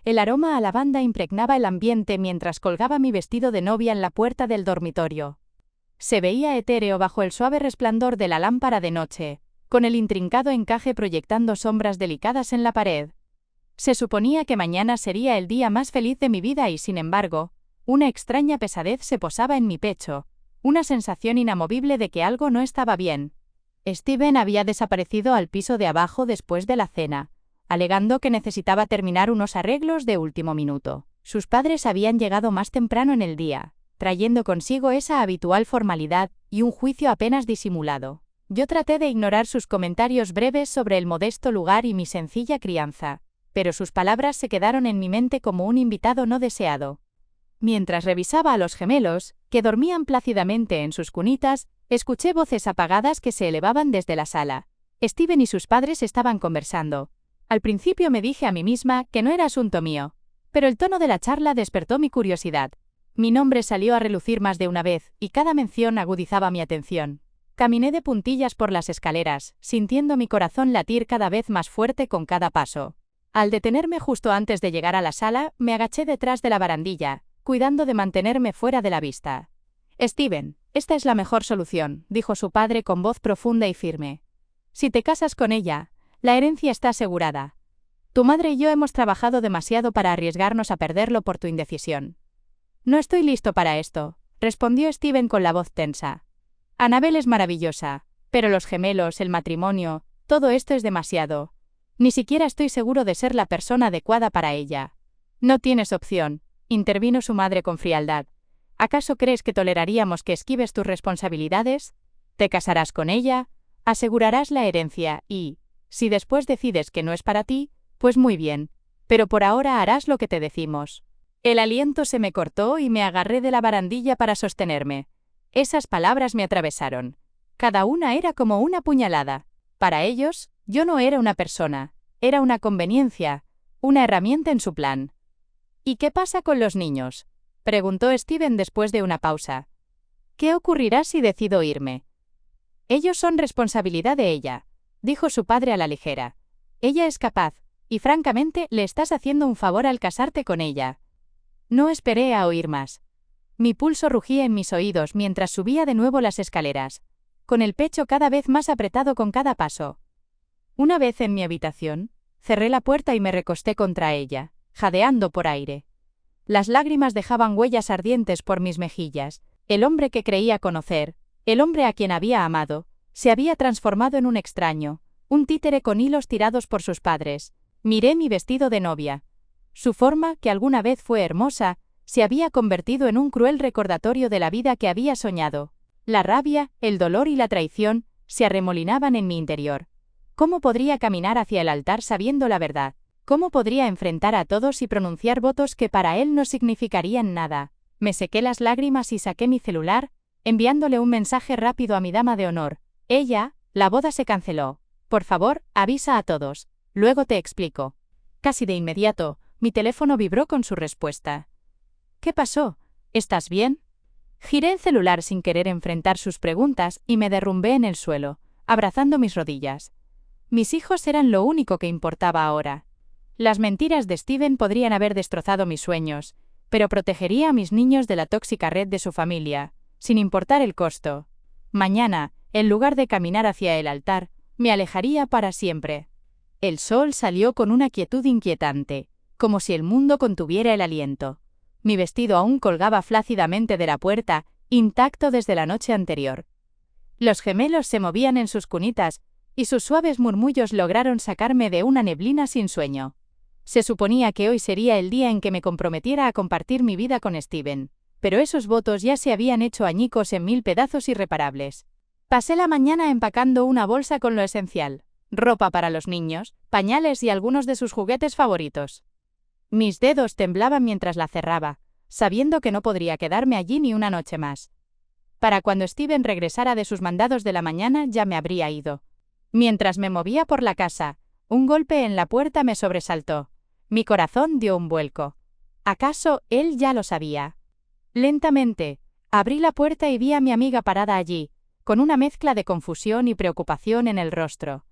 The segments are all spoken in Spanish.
El aroma a lavanda impregnaba el ambiente mientras colgaba mi vestido de novia en la puerta del dormitorio. Se veía etéreo bajo el suave resplandor de la lámpara de noche, con el intrincado encaje proyectando sombras delicadas en la pared. Se suponía que mañana sería el día más feliz de mi vida y, sin embargo, una extraña pesadez se posaba en mi pecho, una sensación inamovible de que algo no estaba bien. Steven había desaparecido al piso de abajo después de la cena, alegando que necesitaba terminar unos arreglos de último minuto. Sus padres habían llegado más temprano en el día, trayendo consigo esa habitual formalidad y un juicio apenas disimulado. Yo traté de ignorar sus comentarios breves sobre el modesto lugar y mi sencilla crianza, pero sus palabras se quedaron en mi mente como un invitado no deseado. Mientras revisaba a los gemelos, que dormían plácidamente en sus cunitas, escuché voces apagadas que se elevaban desde la sala. Steven y sus padres estaban conversando. Al principio me dije a mí misma que no era asunto mío, pero el tono de la charla despertó mi curiosidad. Mi nombre salió a relucir más de una vez, y cada mención agudizaba mi atención. Caminé de puntillas por las escaleras, sintiendo mi corazón latir cada vez más fuerte con cada paso. Al detenerme justo antes de llegar a la sala, me agaché detrás de la barandilla, cuidando de mantenerme fuera de la vista. «Steven, esta es la mejor solución», dijo su padre con voz profunda y firme. «Si te casas con ella, la herencia está asegurada. Tu madre y yo hemos trabajado demasiado para arriesgarnos a perderlo por tu indecisión». «No estoy listo para esto», respondió Steven con la voz tensa. «Annabel es maravillosa, pero los gemelos, el matrimonio, todo esto es demasiado. Ni siquiera estoy seguro de ser la persona adecuada para ella». «No tienes opción», intervino su madre con frialdad. «¿Acaso crees que toleraríamos que esquives tus responsabilidades? Te casarás con ella, asegurarás la herencia y, si después decides que no es para ti, pues muy bien, pero por ahora harás lo que te decimos». El aliento se me cortó y me agarré de la barandilla para sostenerme. Esas palabras me atravesaron. Cada una era como una puñalada. Para ellos, yo no era una persona, era una conveniencia, una herramienta en su plan. «¿Y qué pasa con los niños?», preguntó Steven después de una pausa. «¿Qué ocurrirá si decido irme?». «Ellos son responsabilidad de ella», dijo su padre a la ligera. «Ella es capaz, y francamente le estás haciendo un favor al casarte con ella». No esperé a oír más. Mi pulso rugía en mis oídos mientras subía de nuevo las escaleras, con el pecho cada vez más apretado con cada paso. Una vez en mi habitación, cerré la puerta y me recosté contra ella, jadeando por aire. Las lágrimas dejaban huellas ardientes por mis mejillas. El hombre que creía conocer, el hombre a quien había amado, se había transformado en un extraño, un títere con hilos tirados por sus padres. Miré mi vestido de novia. Su forma, que alguna vez fue hermosa, se había convertido en un cruel recordatorio de la vida que había soñado. La rabia, el dolor y la traición se arremolinaban en mi interior. ¿Cómo podría caminar hacia el altar sabiendo la verdad? ¿Cómo podría enfrentar a todos y pronunciar votos que para él no significarían nada? Me sequé las lágrimas y saqué mi celular, enviándole un mensaje rápido a mi dama de honor. La boda se canceló. Por favor, avisa a todos. Luego te explico. Casi de inmediato, mi teléfono vibró con su respuesta. ¿Qué pasó? ¿Estás bien? Giré el celular sin querer enfrentar sus preguntas y me derrumbé en el suelo, abrazando mis rodillas. Mis hijos eran lo único que importaba ahora. Las mentiras de Steven podrían haber destrozado mis sueños, pero protegería a mis niños de la tóxica red de su familia, sin importar el costo. Mañana, en lugar de caminar hacia el altar, me alejaría para siempre. El sol salió con una quietud inquietante, como si el mundo contuviera el aliento. Mi vestido aún colgaba flácidamente de la puerta, intacto desde la noche anterior. Los gemelos se movían en sus cunitas, y sus suaves murmullos lograron sacarme de una neblina sin sueño. Se suponía que hoy sería el día en que me comprometiera a compartir mi vida con Steven, pero esos votos ya se habían hecho añicos en 1000 pedazos irreparables. Pasé la mañana empacando una bolsa con lo esencial: ropa para los niños, pañales y algunos de sus juguetes favoritos. Mis dedos temblaban mientras la cerraba, sabiendo que no podría quedarme allí ni una noche más. Para cuando Steven regresara de sus mandados de la mañana ya me habría ido. Mientras me movía por la casa, un golpe en la puerta me sobresaltó. Mi corazón dio un vuelco. ¿Acaso él ya lo sabía? Lentamente, abrí la puerta y vi a mi amiga parada allí, con una mezcla de confusión y preocupación en el rostro.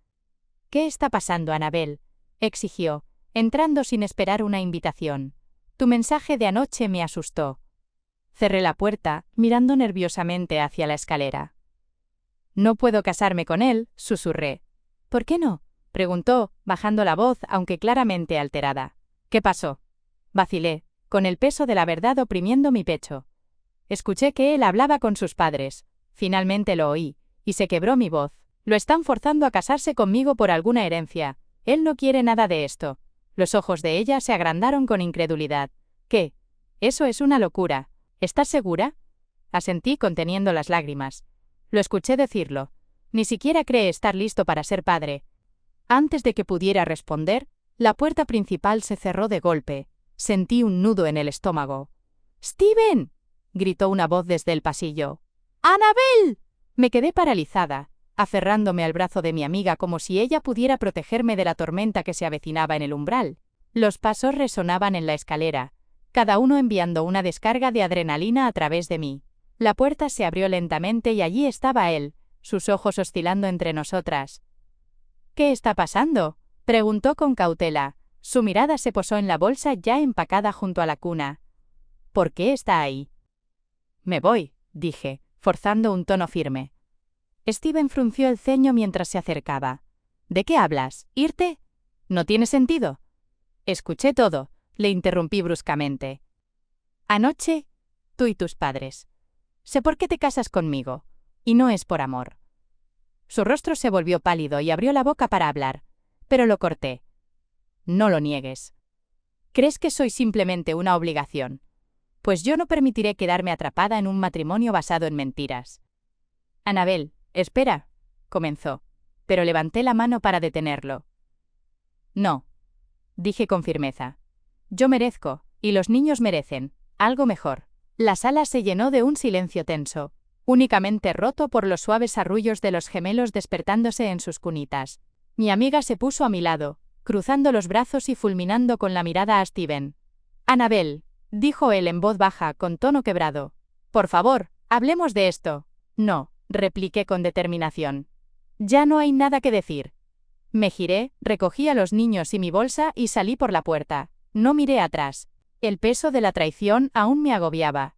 «¿Qué está pasando, Annabel?», exigió, entrando sin esperar una invitación. Tu mensaje de anoche me asustó. Cerré la puerta, mirando nerviosamente hacia la escalera. No puedo casarme con él, susurré. ¿Por qué no?, preguntó, bajando la voz, aunque claramente alterada. ¿Qué pasó?, vacilé, con el peso de la verdad oprimiendo mi pecho. Escuché que él hablaba con sus padres. Finalmente lo oí, y se quebró mi voz. Lo están forzando a casarse conmigo por alguna herencia. Él no quiere nada de esto. Los ojos de ella se agrandaron con incredulidad. ¿Qué? Eso es una locura. ¿Estás segura?, asentí conteniendo las lágrimas. Lo escuché decirlo. Ni siquiera cree estar listo para ser padre. Antes de que pudiera responder, la puerta principal se cerró de golpe. Sentí un nudo en el estómago. ¡Steven!, gritó una voz desde el pasillo. ¡Annabel! Me quedé paralizada, aferrándome al brazo de mi amiga como si ella pudiera protegerme de la tormenta que se avecinaba en el umbral. Los pasos resonaban en la escalera, cada uno enviando una descarga de adrenalina a través de mí. La puerta se abrió lentamente y allí estaba él, sus ojos oscilando entre nosotras. ¿Qué está pasando?, preguntó con cautela. Su mirada se posó en la bolsa ya empacada junto a la cuna. ¿Por qué está ahí? Me voy, dije, forzando un tono firme. Steven frunció el ceño mientras se acercaba. ¿De qué hablas? ¿Irte? No tiene sentido. Escuché todo, le interrumpí bruscamente. Anoche, tú y tus padres. Sé por qué te casas conmigo, y no es por amor. Su rostro se volvió pálido y abrió la boca para hablar, pero lo corté. No lo niegues. ¿Crees que soy simplemente una obligación? Pues yo no permitiré quedarme atrapada en un matrimonio basado en mentiras. Annabel, espera, comenzó, pero levanté la mano para detenerlo. No, dije con firmeza. Yo merezco, y los niños merecen, algo mejor. La sala se llenó de un silencio tenso, únicamente roto por los suaves arrullos de los gemelos despertándose en sus cunitas. Mi amiga se puso a mi lado, cruzando los brazos y fulminando con la mirada a Steven. Annabel, dijo él en voz baja, con tono quebrado. Por favor, hablemos de esto. No, repliqué con determinación. Ya no hay nada que decir. Me giré, recogí a los niños y mi bolsa y salí por la puerta. No miré atrás. El peso de la traición aún me agobiaba.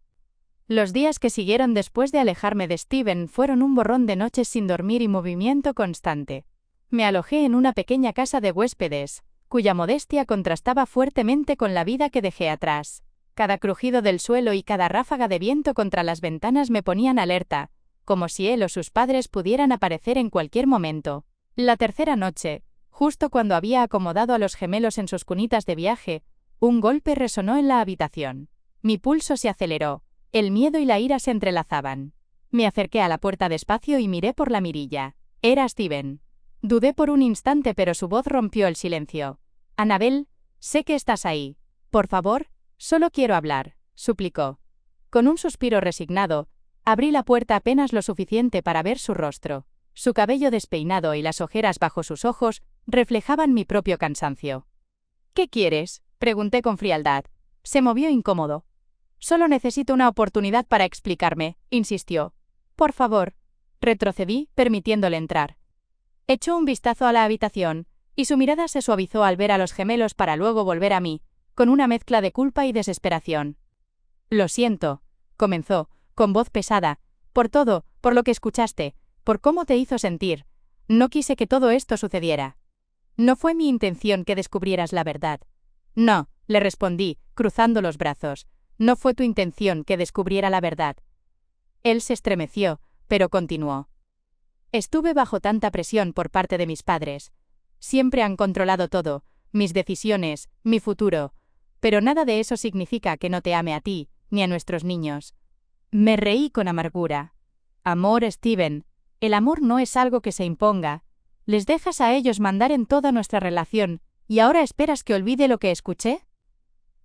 Los días que siguieron después de alejarme de Steven fueron un borrón de noches sin dormir y movimiento constante. Me alojé en una pequeña casa de huéspedes, cuya modestia contrastaba fuertemente con la vida que dejé atrás. Cada crujido del suelo y cada ráfaga de viento contra las ventanas me ponían alerta, como si él o sus padres pudieran aparecer en cualquier momento. La tercera noche, justo cuando había acomodado a los gemelos en sus cunitas de viaje, un golpe resonó en la habitación. Mi pulso se aceleró, el miedo y la ira se entrelazaban. Me acerqué a la puerta despacio y miré por la mirilla. Era Steven. Dudé por un instante, pero su voz rompió el silencio. Annabel, sé que estás ahí. Por favor, solo quiero hablar, suplicó. Con un suspiro resignado, abrí la puerta apenas lo suficiente para ver su rostro. Su cabello despeinado y las ojeras bajo sus ojos reflejaban mi propio cansancio. ¿Qué quieres?, pregunté con frialdad. Se movió incómodo. Solo necesito una oportunidad para explicarme, insistió. Por favor. Retrocedí, permitiéndole entrar. Echó un vistazo a la habitación, y su mirada se suavizó al ver a los gemelos para luego volver a mí, con una mezcla de culpa y desesperación. Lo siento, comenzó, con voz pesada, por todo, por lo que escuchaste, por cómo te hizo sentir. No quise que todo esto sucediera. No fue mi intención que descubrieras la verdad. No, le respondí, cruzando los brazos. No fue tu intención que descubriera la verdad. Él se estremeció, pero continuó. Estuve bajo tanta presión por parte de mis padres. Siempre han controlado todo, mis decisiones, mi futuro. Pero nada de eso significa que no te ame a ti, ni a nuestros niños. Me reí con amargura. Amor, Steven. El amor no es algo que se imponga. Les dejas a ellos mandar en toda nuestra relación, ¿y ahora esperas que olvide lo que escuché?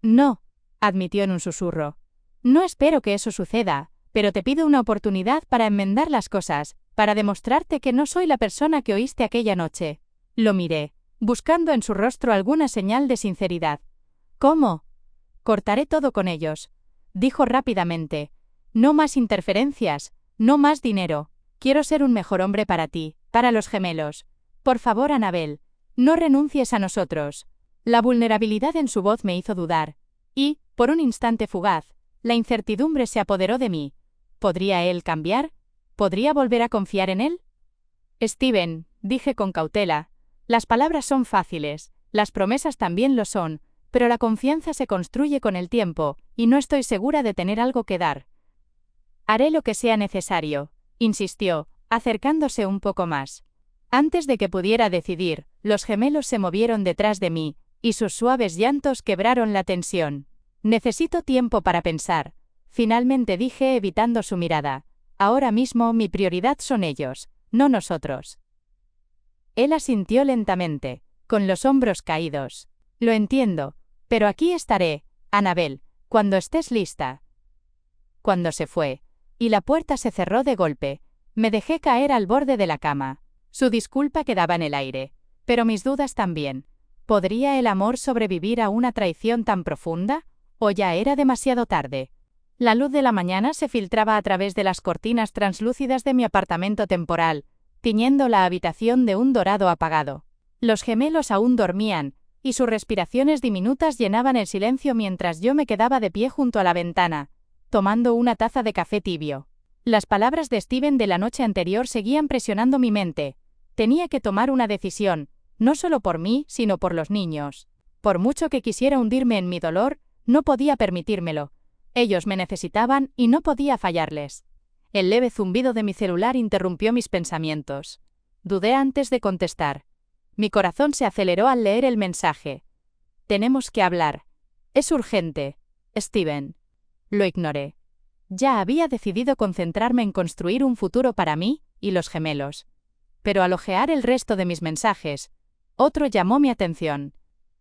No, admitió en un susurro. No espero que eso suceda, pero te pido una oportunidad para enmendar las cosas, para demostrarte que no soy la persona que oíste aquella noche. Lo miré, buscando en su rostro alguna señal de sinceridad. ¿Cómo? Cortaré todo con ellos, dijo rápidamente. No más interferencias, no más dinero. Quiero ser un mejor hombre para ti, para los gemelos. Por favor, Annabel, no renuncies a nosotros. La vulnerabilidad en su voz me hizo dudar, y, por un instante fugaz, la incertidumbre se apoderó de mí. ¿Podría él cambiar? ¿Podría volver a confiar en él? Steven, dije con cautela, las palabras son fáciles, las promesas también lo son, pero la confianza se construye con el tiempo, y no estoy segura de tener algo que dar. Haré lo que sea necesario, insistió, acercándose un poco más. Antes de que pudiera decidir, los gemelos se movieron detrás de mí, y sus suaves llantos quebraron la tensión. Necesito tiempo para pensar, finalmente dije evitando su mirada. Ahora mismo mi prioridad son ellos, no nosotros. Él asintió lentamente, con los hombros caídos. Lo entiendo, pero aquí estaré, Annabel, cuando estés lista. Cuando se fue, y la puerta se cerró de golpe, me dejé caer al borde de la cama. Su disculpa quedaba en el aire, pero mis dudas también. ¿Podría el amor sobrevivir a una traición tan profunda? ¿O ya era demasiado tarde? La luz de la mañana se filtraba a través de las cortinas translúcidas de mi apartamento temporal, tiñendo la habitación de un dorado apagado. Los gemelos aún dormían, y sus respiraciones diminutas llenaban el silencio mientras yo me quedaba de pie junto a la ventana, tomando una taza de café tibio. Las palabras de Steven de la noche anterior seguían presionando mi mente. Tenía que tomar una decisión, no solo por mí, sino por los niños. Por mucho que quisiera hundirme en mi dolor, no podía permitírmelo. Ellos me necesitaban y no podía fallarles. El leve zumbido de mi celular interrumpió mis pensamientos. Dudé antes de contestar. Mi corazón se aceleró al leer el mensaje. Tenemos que hablar. Es urgente. Steven. Lo ignoré. Ya había decidido concentrarme en construir un futuro para mí y los gemelos. Pero al hojear el resto de mis mensajes, otro llamó mi atención.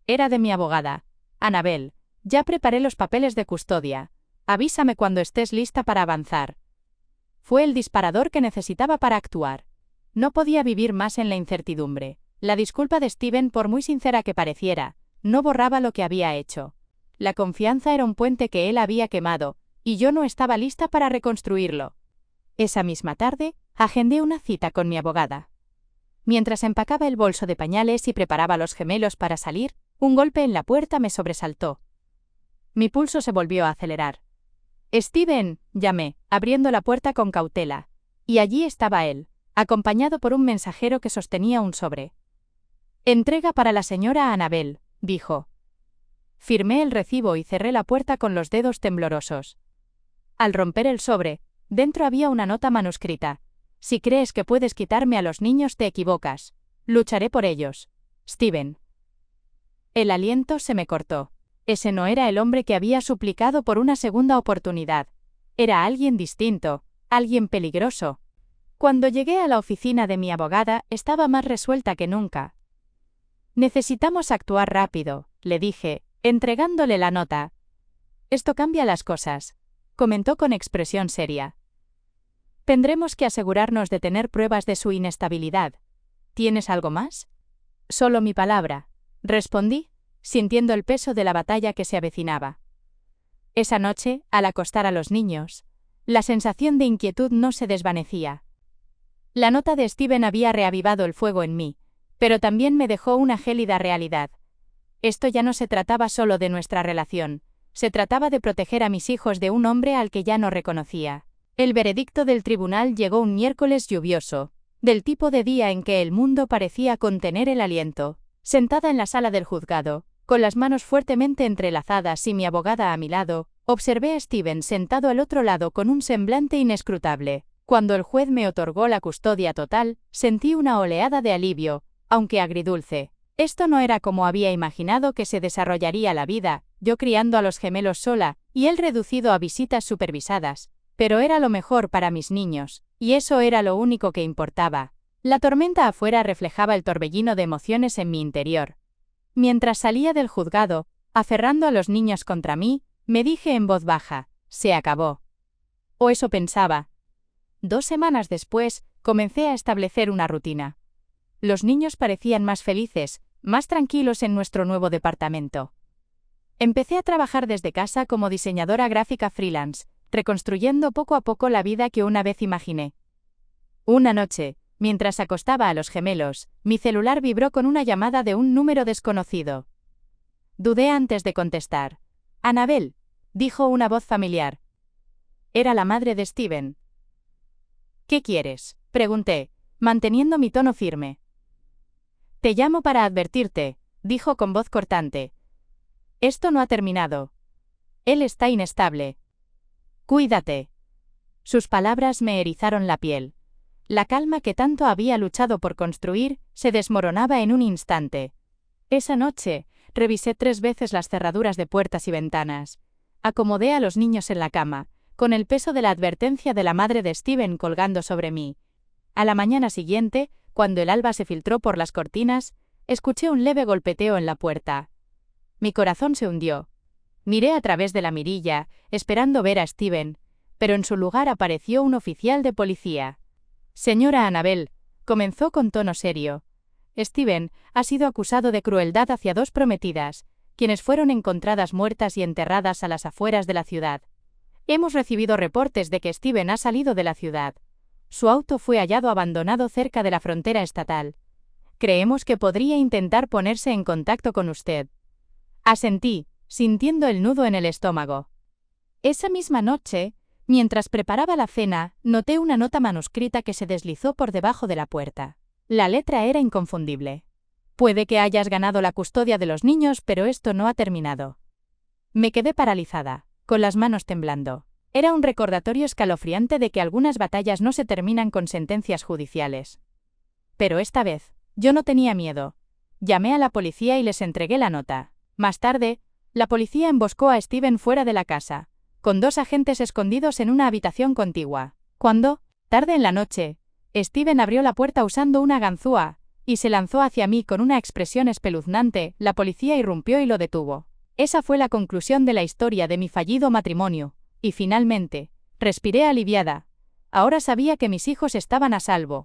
Era de mi abogada. Annabel, ya preparé los papeles de custodia. Avísame cuando estés lista para avanzar. Fue el disparador que necesitaba para actuar. No podía vivir más en la incertidumbre. La disculpa de Steven, por muy sincera que pareciera, no borraba lo que había hecho. La confianza era un puente que él había quemado, y yo no estaba lista para reconstruirlo. Esa misma tarde, agendé una cita con mi abogada. Mientras empacaba el bolso de pañales y preparaba a los gemelos para salir, un golpe en la puerta me sobresaltó. Mi pulso se volvió a acelerar. «Steven», llamé, abriendo la puerta con cautela. Y allí estaba él, acompañado por un mensajero que sostenía un sobre. «Entrega para la señora Annabel», dijo. Firmé el recibo y cerré la puerta con los dedos temblorosos. Al romper el sobre, dentro había una nota manuscrita. «Si crees que puedes quitarme a los niños, te equivocas. Lucharé por ellos. Steven». El aliento se me cortó. Ese no era el hombre que había suplicado por una segunda oportunidad. Era alguien distinto, alguien peligroso. Cuando llegué a la oficina de mi abogada, estaba más resuelta que nunca. «Necesitamos actuar rápido», le dije, entregándole la nota. «Esto cambia las cosas», comentó con expresión seria. «Tendremos que asegurarnos de tener pruebas de su inestabilidad. ¿Tienes algo más?» «Solo mi palabra», respondí, sintiendo el peso de la batalla que se avecinaba. Esa noche, al acostar a los niños, la sensación de inquietud no se desvanecía. La nota de Steven había reavivado el fuego en mí, pero también me dejó una gélida realidad. Esto ya no se trataba solo de nuestra relación, se trataba de proteger a mis hijos de un hombre al que ya no reconocía. El veredicto del tribunal llegó un miércoles lluvioso, del tipo de día en que el mundo parecía contener el aliento. Sentada en la sala del juzgado, con las manos fuertemente entrelazadas y mi abogada a mi lado, observé a Steven sentado al otro lado con un semblante inescrutable. Cuando el juez me otorgó la custodia total, sentí una oleada de alivio, aunque agridulce. Esto no era como había imaginado que se desarrollaría la vida, yo criando a los gemelos sola, y él reducido a visitas supervisadas. Pero era lo mejor para mis niños, y eso era lo único que importaba. La tormenta afuera reflejaba el torbellino de emociones en mi interior. Mientras salía del juzgado, aferrando a los niños contra mí, me dije en voz baja, «Se acabó». O eso pensaba. 2 semanas después, comencé a establecer una rutina. Los niños parecían más felices, más tranquilos en nuestro nuevo departamento. Empecé a trabajar desde casa como diseñadora gráfica freelance, reconstruyendo poco a poco la vida que una vez imaginé. Una noche, mientras acostaba a los gemelos, mi celular vibró con una llamada de un número desconocido. Dudé antes de contestar. Annabel, dijo una voz familiar. Era la madre de Steven. ¿Qué quieres?, pregunté, manteniendo mi tono firme. Te llamo para advertirte, dijo con voz cortante. Esto no ha terminado. Él está inestable. Cuídate. Sus palabras me erizaron la piel. La calma que tanto había luchado por construir se desmoronaba en un instante. Esa noche, revisé 3 veces las cerraduras de puertas y ventanas. Acomodé a los niños en la cama, con el peso de la advertencia de la madre de Steven colgando sobre mí. A la mañana siguiente, cuando el alba se filtró por las cortinas, escuché un leve golpeteo en la puerta. Mi corazón se hundió. Miré a través de la mirilla, esperando ver a Steven, pero en su lugar apareció un oficial de policía. Señora Annabel, comenzó con tono serio. Steven ha sido acusado de crueldad hacia 2 prometidas, quienes fueron encontradas muertas y enterradas a las afueras de la ciudad. Hemos recibido reportes de que Steven ha salido de la ciudad. Su auto fue hallado abandonado cerca de la frontera estatal. Creemos que podría intentar ponerse en contacto con usted. Asentí, sintiendo el nudo en el estómago. Esa misma noche, mientras preparaba la cena, noté una nota manuscrita que se deslizó por debajo de la puerta. La letra era inconfundible. Puede que hayas ganado la custodia de los niños, pero esto no ha terminado. Me quedé paralizada, con las manos temblando. Era un recordatorio escalofriante de que algunas batallas no se terminan con sentencias judiciales. Pero esta vez, yo no tenía miedo. Llamé a la policía y les entregué la nota. Más tarde, la policía emboscó a Steven fuera de la casa, con 2 agentes escondidos en una habitación contigua. Cuando, tarde en la noche, Steven abrió la puerta usando una ganzúa y se lanzó hacia mí con una expresión espeluznante, la policía irrumpió y lo detuvo. Esa fue la conclusión de la historia de mi fallido matrimonio, y finalmente, respiré aliviada. Ahora sabía que mis hijos estaban a salvo.